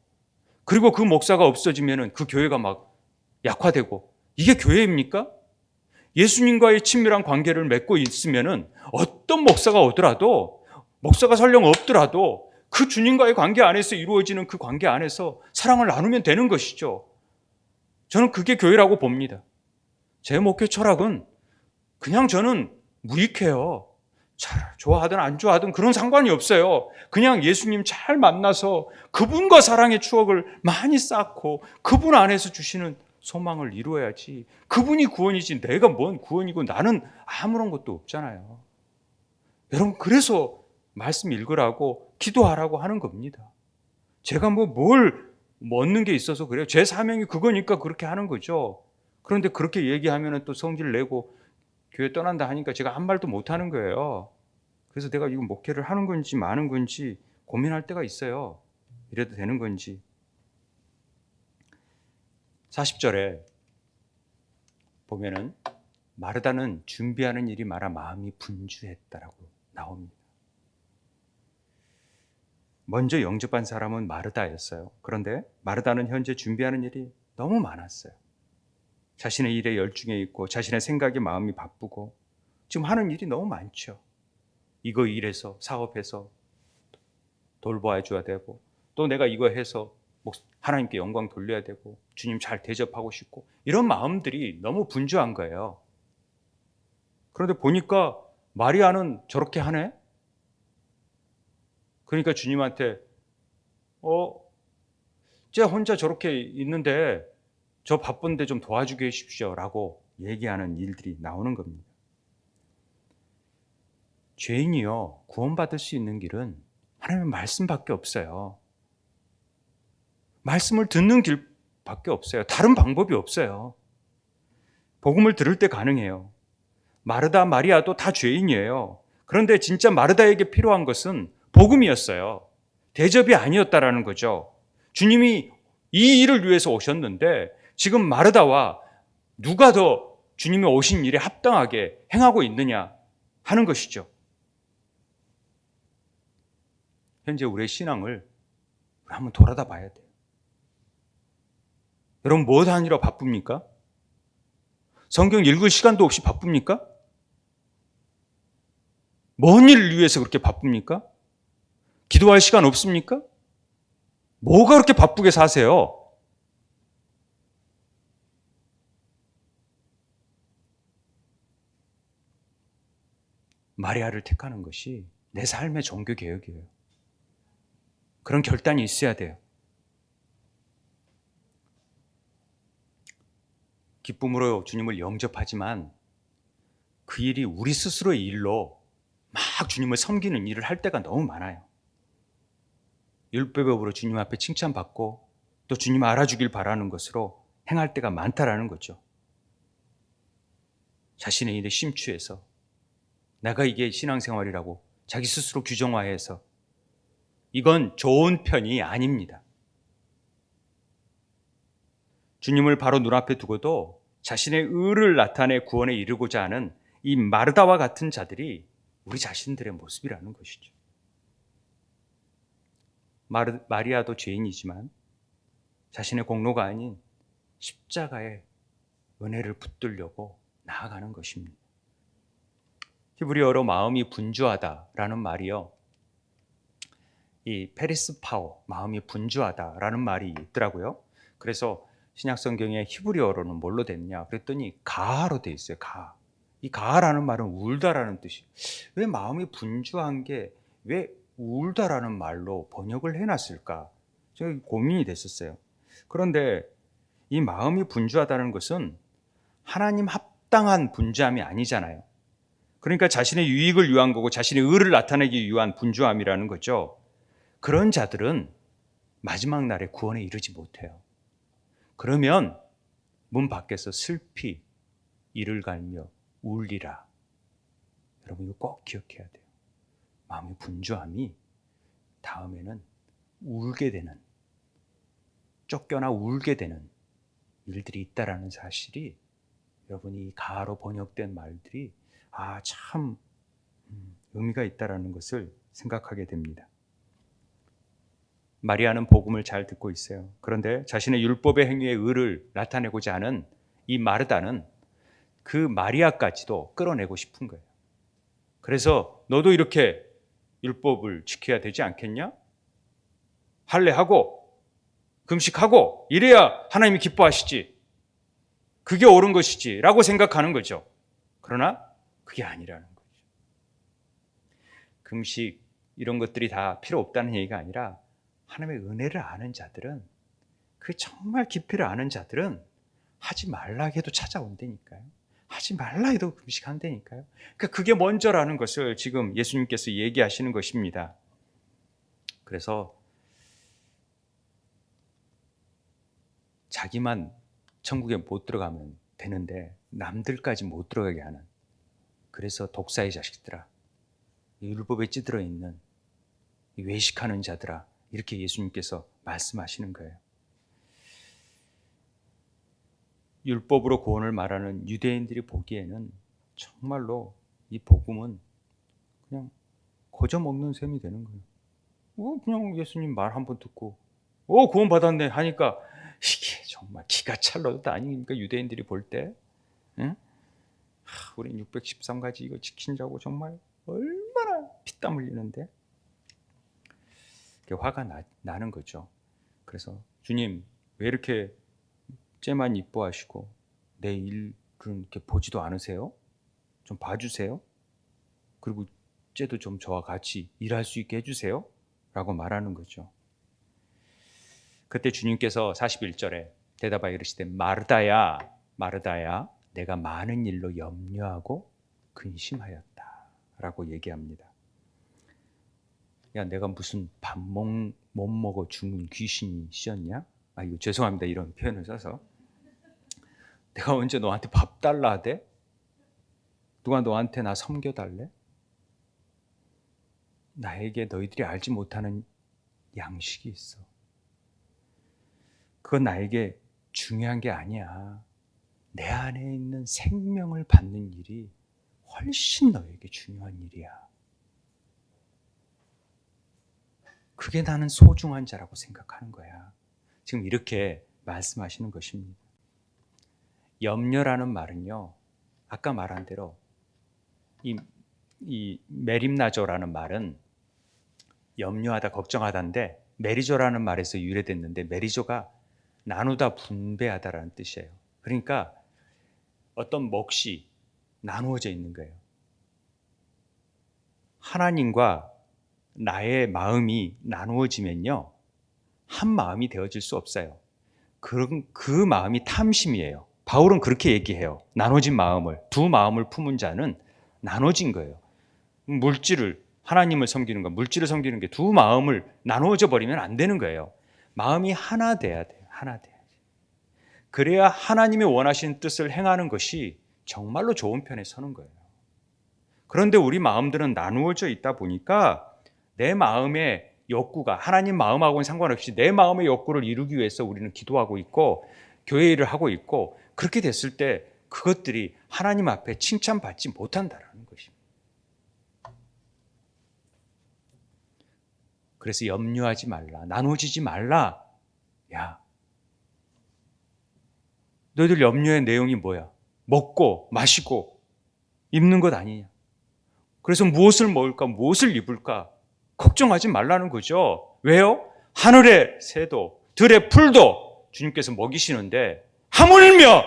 그리고 그 목사가 없어지면은 그 교회가 막 약화되고, 이게 교회입니까? 예수님과의 친밀한 관계를 맺고 있으면은 어떤 목사가 오더라도, 목사가 설령 없더라도 그 주님과의 관계 안에서 이루어지는 그 관계 안에서 사랑을 나누면 되는 것이죠. 저는 그게 교회라고 봅니다. 제 목회 철학은 그냥 저는 무익해요. 좋아하든 안 좋아하든 그런 상관이 없어요. 그냥 예수님 잘 만나서 그분과 사랑의 추억을 많이 쌓고 그분 안에서 주시는 소망을 이루어야지. 그분이 구원이지 내가 뭔 구원이고, 나는 아무런 것도 없잖아요. 여러분, 그래서 말씀 읽으라고 기도하라고 하는 겁니다. 제가 뭘 얻는 게 있어서 그래요. 제 사명이 그거니까 그렇게 하는 거죠. 그런데 그렇게 얘기하면 또 성질 내고 교회 떠난다 하니까 제가 한 말도 못 하는 거예요. 그래서 내가 이거 목회를 하는 건지 마는 건지 고민할 때가 있어요. 이래도 되는 건지. 40절에 보면은 마르다는 준비하는 일이 많아 마음이 분주했다라고 나옵니다. 먼저 영접한 사람은 마르다였어요. 그런데 마르다는 현재 준비하는 일이 너무 많았어요. 자신의 일에 열중해 있고, 자신의 생각에 마음이 바쁘고, 지금 하는 일이 너무 많죠. 이거 일해서, 사업해서 돌보아 줘야 되고, 또 내가 이거 해서 하나님께 영광 돌려야 되고, 주님 잘 대접하고 싶고, 이런 마음들이 너무 분주한 거예요. 그런데 보니까 마리아는 저렇게 하네? 그러니까 주님한테 제가 혼자 저렇게 있는데 저 바쁜데 좀 도와주게 해주십시오 라고 얘기하는 일들이 나오는 겁니다. 죄인이요 구원받을 수 있는 길은 하나님의 말씀밖에 없어요. 말씀을 듣는 길밖에 없어요. 다른 방법이 없어요. 복음을 들을 때 가능해요. 마르다, 마리아도 다 죄인이에요. 그런데 진짜 마르다에게 필요한 것은 복음이었어요. 대접이 아니었다라는 거죠. 주님이 이 일을 위해서 오셨는데 지금 마르다와 누가 더 주님이 오신 일에 합당하게 행하고 있느냐 하는 것이죠. 현재 우리의 신앙을 한번 돌아다 봐야 돼요. 여러분 뭐 하느라 바쁩니까? 성경 읽을 시간도 없이 바쁩니까? 뭔 일을 위해서 그렇게 바쁩니까? 기도할 시간 없습니까? 뭐가 그렇게 바쁘게 사세요? 마리아를 택하는 것이 내 삶의 종교 개혁이에요. 그런 결단이 있어야 돼요. 기쁨으로 주님을 영접하지만 그 일이 우리 스스로의 일로 막 주님을 섬기는 일을 할 때가 너무 많아요. 율법으로 주님 앞에 칭찬받고 또 주님 알아주길 바라는 것으로 행할 때가 많다라는 거죠. 자신의 일에 심취해서 내가 이게 신앙생활이라고 자기 스스로 규정화해서 이건 좋은 편이 아닙니다. 주님을 바로 눈앞에 두고도 자신의 의를 나타내 구원에 이르고자 하는 이 마르다와 같은 자들이 우리 자신들의 모습이라는 것이죠. 마리아도 죄인이지만 자신의 공로가 아닌 십자가의 은혜를 붙들려고 나아가는 것입니다. 히브리어로 마음이 분주하다라는 말이요, 이 페리스파오, 마음이 분주하다라는 말이 있더라고요. 그래서 신약 성경에 히브리어로는 뭘로 됐냐 그랬더니 가하로 돼 있어요. 가하. 이 가하라는 말은 울다라는 뜻이에요. 왜 마음이 분주한 게 왜 울다라는 말로 번역을 해놨을까? 제가 고민이 됐었어요. 그런데 이 마음이 분주하다는 것은 하나님 합당한 분주함이 아니잖아요. 그러니까 자신의 유익을 위한 거고 자신의 의를 나타내기 위한 분주함이라는 거죠. 그런 자들은 마지막 날에 구원에 이르지 못해요. 그러면 문 밖에서 슬피 이를 갈며 울리라. 여러분 이거 꼭 기억해야 돼요. 마음의 분주함이 다음에는 울게 되는, 쫓겨나 울게 되는 일들이 있다라는 사실이 여러분이 이 가로 번역된 말들이 참 의미가 있다라는 것을 생각하게 됩니다. 마리아는 복음을 잘 듣고 있어요. 그런데 자신의 율법의 행위의 의를 나타내고자 하는 이 마르다는 그 마리아까지도 끌어내고 싶은 거예요. 그래서 너도 이렇게 율법을 지켜야 되지 않겠냐? 할례하고 금식하고 이래야 하나님이 기뻐하시지. 그게 옳은 것이지 라고 생각하는 거죠. 그러나 그게 아니라는 거죠. 금식 이런 것들이 다 필요 없다는 얘기가 아니라 하나님의 은혜를 아는 자들은, 그 정말 깊이를 아는 자들은 하지 말라 해도 찾아온다니까요. 하지 말라 해도 금식한다니까요. 그러니까 그게 먼저라는 것을 지금 예수님께서 얘기하시는 것입니다. 그래서 자기만 천국에 못 들어가면 되는데 남들까지 못 들어가게 하는, 그래서 독사의 자식들아, 율법에 찌들어 있는 외식하는 자들아, 이렇게 예수님께서 말씀하시는 거예요. 율법으로 구원을 말하는 유대인들이 보기에는 정말로 이 복음은 그냥 거저 먹는 셈이 되는 거예요. 그냥 예수님 말 한번 듣고 구원 받았네 하니까 이게 정말 기가 찰러도 아닙니까? 유대인들이 볼 때. 응? 우린 613가지 이거 지킨다고 정말 얼마나 피땀 흘리는데 화가 나는 거죠. 그래서 주님 왜 이렇게 쟤만 이뻐하시고 내 일은 이렇게 보지도 않으세요? 좀 봐주세요. 그리고 쟤도 좀 저와 같이 일할 수 있게 해주세요. 라고 말하는 거죠. 그때 주님께서 41절에 대답하여 이르시되 마르다야 마르다야 내가 많은 일로 염려하고 근심하였다 라고 얘기합니다. 야, 내가 무슨 못 먹어 죽는 귀신이 씌었냐? 이거 죄송합니다. 이런 표현을 써서. 내가 언제 너한테 밥 달라 하대? 누가 너한테 나 섬겨달래? 나에게 너희들이 알지 못하는 양식이 있어. 그건 나에게 중요한 게 아니야. 내 안에 있는 생명을 받는 일이 훨씬 너에게 중요한 일이야. 그게 나는 소중한 자라고 생각하는 거야. 지금 이렇게 말씀하시는 것입니다. 염려라는 말은요, 아까 말한 대로 이 메림나조라는 말은 염려하다, 걱정하다인데 메리조라는 말에서 유래됐는데 메리조가 나누다, 분배하다라는 뜻이에요. 그러니까 어떤 몫이 나누어져 있는 거예요. 하나님과 나의 마음이 나누어지면요, 한 마음이 되어질 수 없어요. 그 마음이 탐심이에요. 바울은 그렇게 얘기해요. 나눠진 마음을, 두 마음을 품은 자는 나눠진 거예요. 물질을, 하나님을 섬기는 것, 물질을 섬기는 게 두 마음을 나누어져 버리면 안 되는 거예요. 마음이 하나 돼야 돼요. 하나 돼야지. 그래야 하나님이 원하시는 뜻을 행하는 것이 정말로 좋은 편에 서는 거예요. 그런데 우리 마음들은 나누어져 있다 보니까 내 마음의 욕구가 하나님 마음하고는 상관없이 내 마음의 욕구를 이루기 위해서 우리는 기도하고 있고 교회 일을 하고 있고, 그렇게 됐을 때 그것들이 하나님 앞에 칭찬받지 못한다라는 것입니다. 그래서 염려하지 말라, 나누어지지 말라. 야, 너희들 염려의 내용이 뭐야? 먹고 마시고 입는 것 아니냐? 그래서 무엇을 먹을까, 무엇을 입을까 걱정하지 말라는 거죠. 왜요? 하늘의 새도 들의 풀도 주님께서 먹이시는데 하물며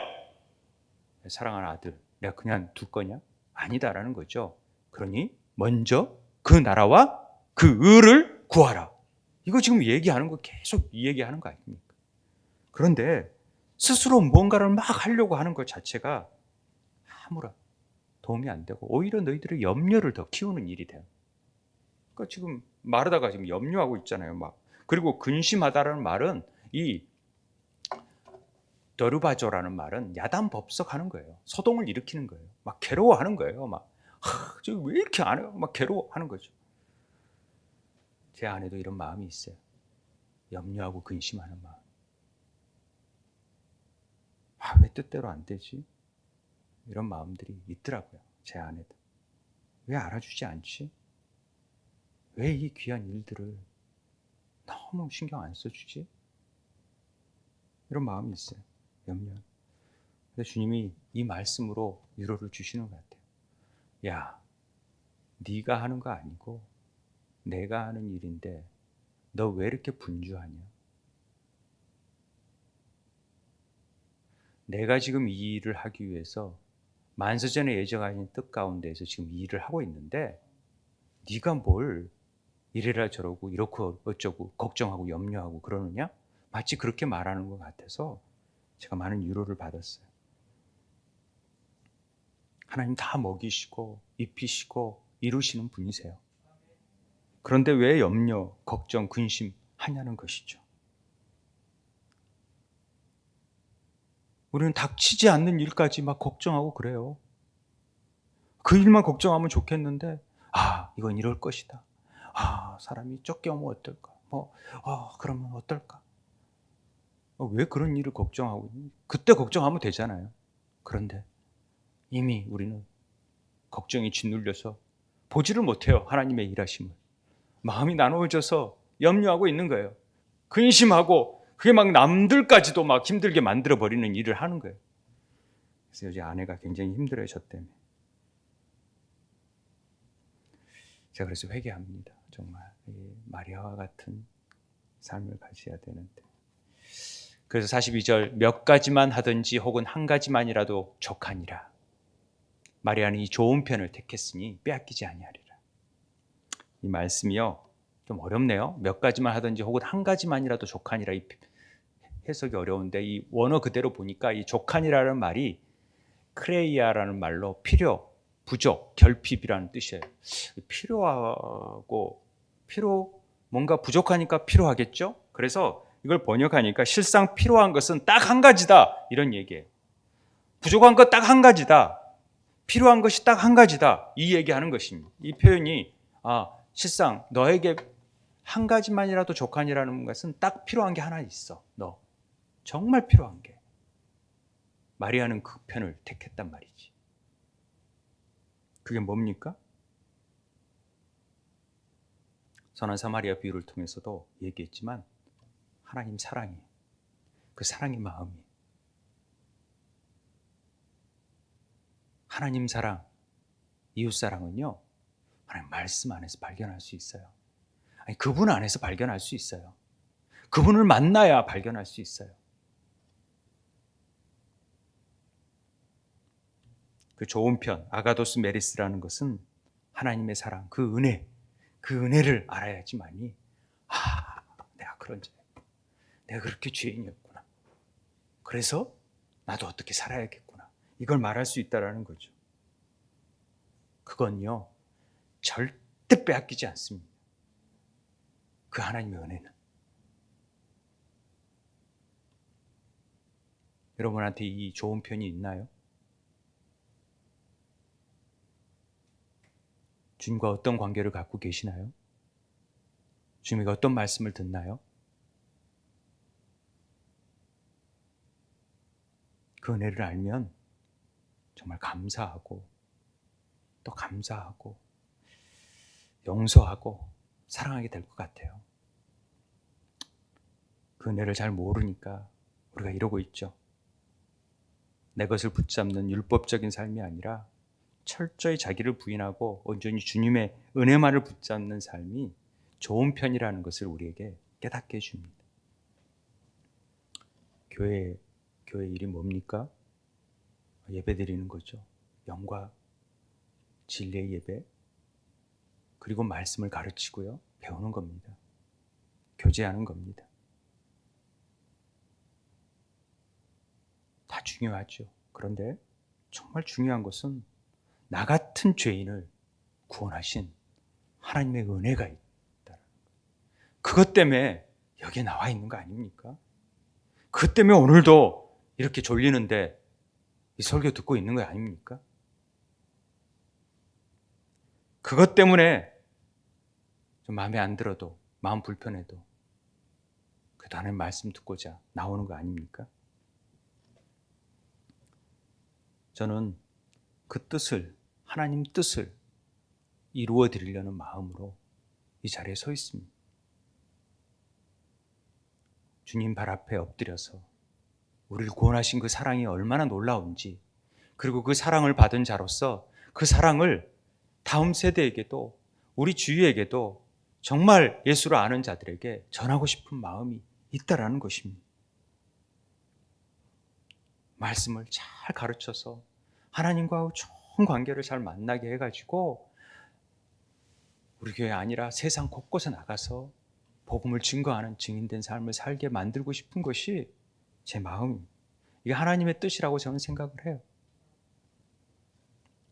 사랑하는 아들 내가 그냥 둘 거냐? 아니다라는 거죠. 그러니 먼저 그 나라와 그 의를 구하라. 이거 지금 얘기하는 거, 계속 이 얘기하는 거 아닙니까? 그런데 스스로 뭔가를 막 하려고 하는 것 자체가 아무런 도움이 안 되고 오히려 너희들의 염려를 더 키우는 일이 돼요. 그러니까 지금 말하다가 지금 염려하고 있잖아요. 막. 그리고 근심하다라는 말은 이 더르바조라는 말은 야단법석하는 거예요. 소동을 일으키는 거예요. 막 괴로워하는 거예요. 막 저 왜 이렇게 안 해요? 막 괴로워하는 거죠. 제 안에도 이런 마음이 있어요. 염려하고 근심하는 마음. 왜 뜻대로 안 되지? 이런 마음들이 있더라고요. 제 안에도. 왜 알아주지 않지? 왜 이 귀한 일들을 너무 신경 안 써주지? 이런 마음이 있어요. 염려. 근데 주님이 이 말씀으로 위로를 주시는 것 같아요. 야, 네가 하는 거 아니고 내가 하는 일인데 너 왜 이렇게 분주하냐? 내가 지금 이 일을 하기 위해서 만세전에 예정하신 뜻 가운데에서 지금 이 일을 하고 있는데 네가 뭘 이래라 저러고 이렇고 어쩌고 걱정하고 염려하고 그러느냐? 마치 그렇게 말하는 것 같아서 제가 많은 위로를 받았어요. 하나님 다 먹이시고 입히시고 이루시는 분이세요. 그런데 왜 염려, 걱정, 근심 하냐는 것이죠. 우리는 닥치지 않는 일까지 막 걱정하고 그래요. 그 일만 걱정하면 좋겠는데 이건 이럴 것이다. 사람이 쫓겨오면 어떨까? 그러면 어떨까? 왜 그런 일을 걱정하고 있니? 그때 걱정하면 되잖아요. 그런데 이미 우리는 걱정이 짓눌려서 보지를 못해요. 하나님의 일하심을. 마음이 나누어져서 염려하고 있는 거예요. 근심하고 그게 막 남들까지도 막 힘들게 만들어버리는 일을 하는 거예요. 그래서 요즘 아내가 굉장히 힘들어요. 저 때문에. 제가 그래서 회개합니다. 정말 마리아와 같은 삶을 가져야 되는데. 그래서 42절 몇 가지만 하든지 혹은 한 가지만이라도 족하니라. 마리아는 이 좋은 편을 택했으니 빼앗기지 아니하리라. 이 말씀이요 좀 어렵네요. 몇 가지만 하든지 혹은 한 가지만이라도 족하니라. 이 해석이 어려운데 이 원어 그대로 보니까 이 족하니라는 말이 크레이아라는 말로 필요, 부족, 결핍이라는 뜻이에요. 뭔가 부족하니까 필요하겠죠? 그래서 이걸 번역하니까 실상 필요한 것은 딱 한 가지다, 이런 얘기예요. 부족한 것 딱 한 가지다. 필요한 것이 딱 한 가지다. 이 얘기하는 것입니다. 이 표현이 실상 너에게 한 가지만이라도 족하니라는 것은 딱 필요한 게 하나 있어. 너 정말 필요한 게. 마리아는 그 편을 택했단 말이지. 그게 뭡니까? 선한 사마리아 비유를 통해서도 얘기했지만 하나님 사랑이에요. 그 사랑의 마음이. 하나님 사랑, 이웃 사랑은요, 하나님 말씀 안에서 발견할 수 있어요. 아니, 그분 안에서 발견할 수 있어요. 그분을 만나야 발견할 수 있어요. 그 좋은 편, 아가도스 메리스라는 것은 하나님의 사랑, 그 은혜를 알아야지만이 내가 그런 죄, 내가 그렇게 죄인이었구나. 그래서 나도 어떻게 살아야겠구나. 이걸 말할 수 있다는 거죠. 그건요, 절대 빼앗기지 않습니다. 그 하나님의 은혜는. 여러분한테 이 좋은 편이 있나요? 주님과 어떤 관계를 갖고 계시나요? 주님에게 어떤 말씀을 듣나요? 그 은혜를 알면 정말 감사하고 또 감사하고 용서하고 사랑하게 될 것 같아요. 그 은혜를 잘 모르니까 우리가 이러고 있죠. 내 것을 붙잡는 율법적인 삶이 아니라 철저히 자기를 부인하고 온전히 주님의 은혜만을 붙잡는 삶이 좋은 편이라는 것을 우리에게 깨닫게 해줍니다. 교회 일이 뭡니까? 예배 드리는 거죠. 영과 진리의 예배, 그리고 말씀을 가르치고요, 배우는 겁니다. 교제하는 겁니다. 다 중요하죠. 그런데 정말 중요한 것은 나 같은 죄인을 구원하신 하나님의 은혜가 있다. 그것 때문에 여기에 나와 있는 거 아닙니까? 그것 때문에 오늘도 이렇게 졸리는데 이 설교 듣고 있는 거 아닙니까? 그것 때문에 좀 마음에 안 들어도, 마음 불편해도 그래도 하나님 말씀 듣고자 나오는 거 아닙니까? 저는 그 뜻을, 하나님 뜻을 이루어 드리려는 마음으로 이 자리에 서 있습니다. 주님 발 앞에 엎드려서 우리를 구원하신 그 사랑이 얼마나 놀라운지, 그리고 그 사랑을 받은 자로서 그 사랑을 다음 세대에게도, 우리 주위에게도, 정말 예수를 아는 자들에게 전하고 싶은 마음이 있다라는 것입니다. 말씀을 잘 가르쳐서 하나님과 좋은 관계를 잘 만나게 해가지고 우리 교회 아니라 세상 곳곳에 나가서 복음을 증거하는 증인된 삶을 살게 만들고 싶은 것이 제 마음입니다. 이게 하나님의 뜻이라고 저는 생각을 해요.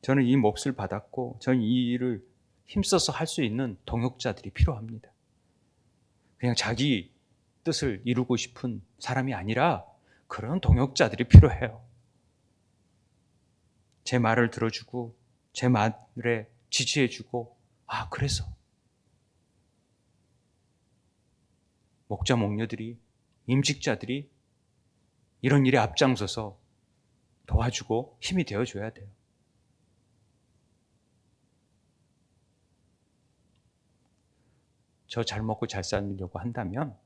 저는 이 몫을 받았고 저는 이 일을 힘써서 할 수 있는 동역자들이 필요합니다. 그냥 자기 뜻을 이루고 싶은 사람이 아니라 그런 동역자들이 필요해요. 제 말을 들어주고 제 말에 지지해주고, 그래서 목자 목녀들이, 임직자들이 이런 일에 앞장서서 도와주고 힘이 되어줘야 돼요. 저 잘 먹고 잘 살려고 한다면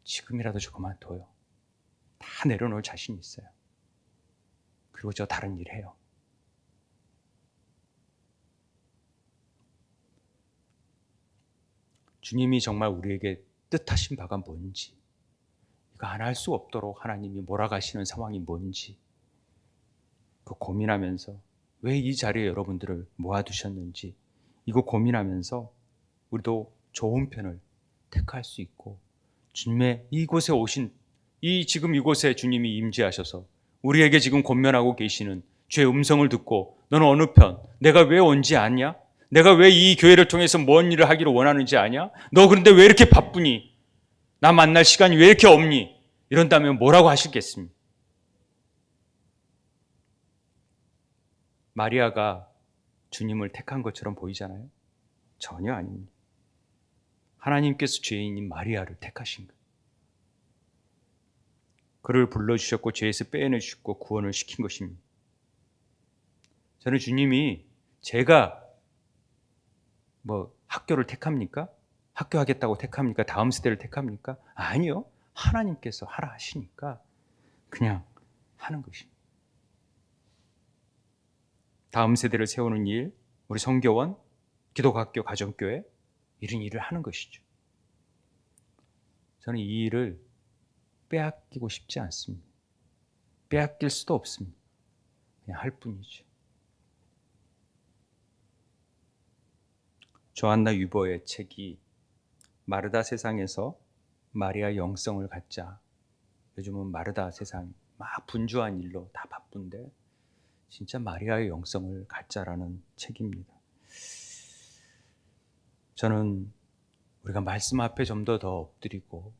지금이라도 저 그만둬요. 다 내려놓을 자신 있어요. 그리고 저 다른 일 해요. 주님이 정말 우리에게 뜻하신 바가 뭔지, 이거 안 할 수 없도록 하나님이 몰아가시는 상황이 뭔지 그 고민하면서, 왜 이 자리에 여러분들을 모아두셨는지 이거 고민하면서 우리도 좋은 편을 택할 수 있고, 주님의 이곳에 오신, 지금 이곳에 주님이 임재하셔서 우리에게 지금 권면하고 계시는 주의 음성을 듣고 너는 어느 편? 내가 왜 온지 아냐? 내가 왜 이 교회를 통해서 뭔 일을 하기를 원하는지 아냐? 너 그런데 왜 이렇게 바쁘니? 나 만날 시간이 왜 이렇게 없니? 이런다면 뭐라고 하시겠습니까? 마리아가 주님을 택한 것처럼 보이잖아요. 전혀 아닙니다. 하나님께서 죄인인 마리아를 택하신 거예요. 그를 불러주셨고 죄에서 빼내주셨고 구원을 시킨 것입니다. 저는 주님이 제가 학교를 택합니까? 학교 하겠다고 택합니까? 다음 세대를 택합니까? 아니요. 하나님께서 하라 하시니까 그냥 하는 것입니다. 다음 세대를 세우는 일, 우리 성교원, 기독학교, 가정교회 이런 일을 하는 것이죠. 저는 이 일을 빼앗기고 싶지 않습니다. 빼앗길 수도 없습니다. 그냥 할 뿐이죠. 조한나 유버의 책이 마르다 세상에서 마리아 영성을 갖자. 요즘은 마르다 세상 막 분주한 일로 다 바쁜데 진짜 마리아의 영성을 갖자라는 책입니다. 저는 우리가 말씀 앞에 좀 더 엎드리고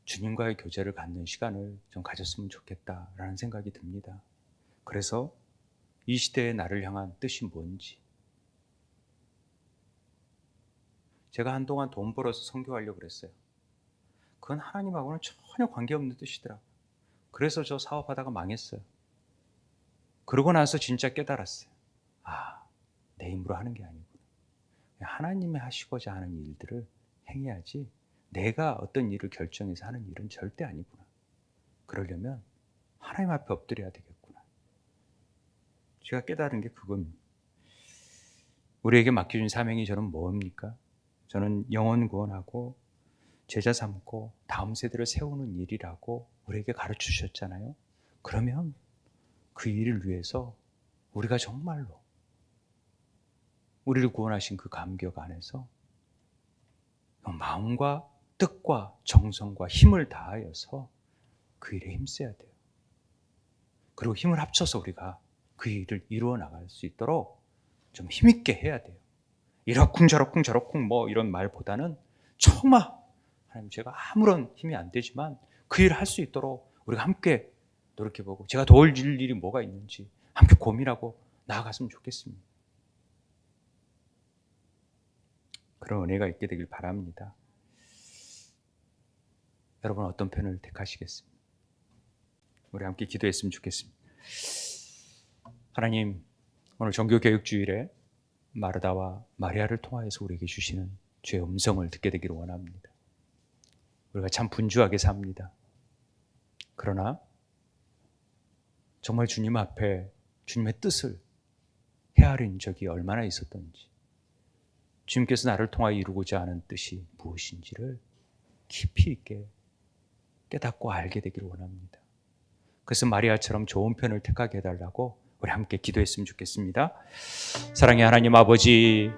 주님과의 교제를 갖는 시간을 좀 가졌으면 좋겠다라는 생각이 듭니다. 그래서 이 시대의 나를 향한 뜻이 뭔지, 제가 한동안 돈 벌어서 선교하려고 그랬어요. 그건 하나님하고는 전혀 관계없는 뜻이더라고요. 그래서 저 사업하다가 망했어요. 그러고 나서 진짜 깨달았어요. 내 힘으로 하는 게 아니구나. 하나님이 하시고자 하는 일들을 행해야지 내가 어떤 일을 결정해서 하는 일은 절대 아니구나. 그러려면 하나님 앞에 엎드려야 되겠구나. 제가 깨달은 게 그겁니다. 우리에게 맡겨준 사명이 저는 뭡니까? 저는 영혼 구원하고 제자 삼고 다음 세대를 세우는 일이라고 우리에게 가르쳐 주셨잖아요. 그러면 그 일을 위해서 우리가 정말로 우리를 구원하신 그 감격 안에서 마음과 뜻과 정성과 힘을 다하여서 그 일에 힘써야 돼요. 그리고 힘을 합쳐서 우리가 그 일을 이루어 나갈 수 있도록 좀 힘있게 해야 돼요. 이러쿵저러쿵 이런 말보다는 정말 하나님, 제가 아무런 힘이 안 되지만 그 일을 할 수 있도록 우리가 함께 노력해보고 제가 도울 일이 뭐가 있는지 함께 고민하고 나아갔으면 좋겠습니다. 그런 은혜가 있게 되길 바랍니다. 여러분 어떤 편을 택하시겠습니까? 우리 함께 기도했으면 좋겠습니다. 하나님, 오늘 종교개혁주일에 마르다와 마리아를 통하여서 우리에게 주시는 주의 음성을 듣게 되기를 원합니다. 우리가 참 분주하게 삽니다. 그러나 정말 주님 앞에 주님의 뜻을 헤아린 적이 얼마나 있었던지, 주님께서 나를 통하여 이루고자 하는 뜻이 무엇인지를 깊이 있게 깨닫고 알게 되기를 원합니다. 그래서 마리아처럼 좋은 편을 택하게 해달라고 우리 함께 기도했으면 좋겠습니다. 사랑의 하나님 아버지,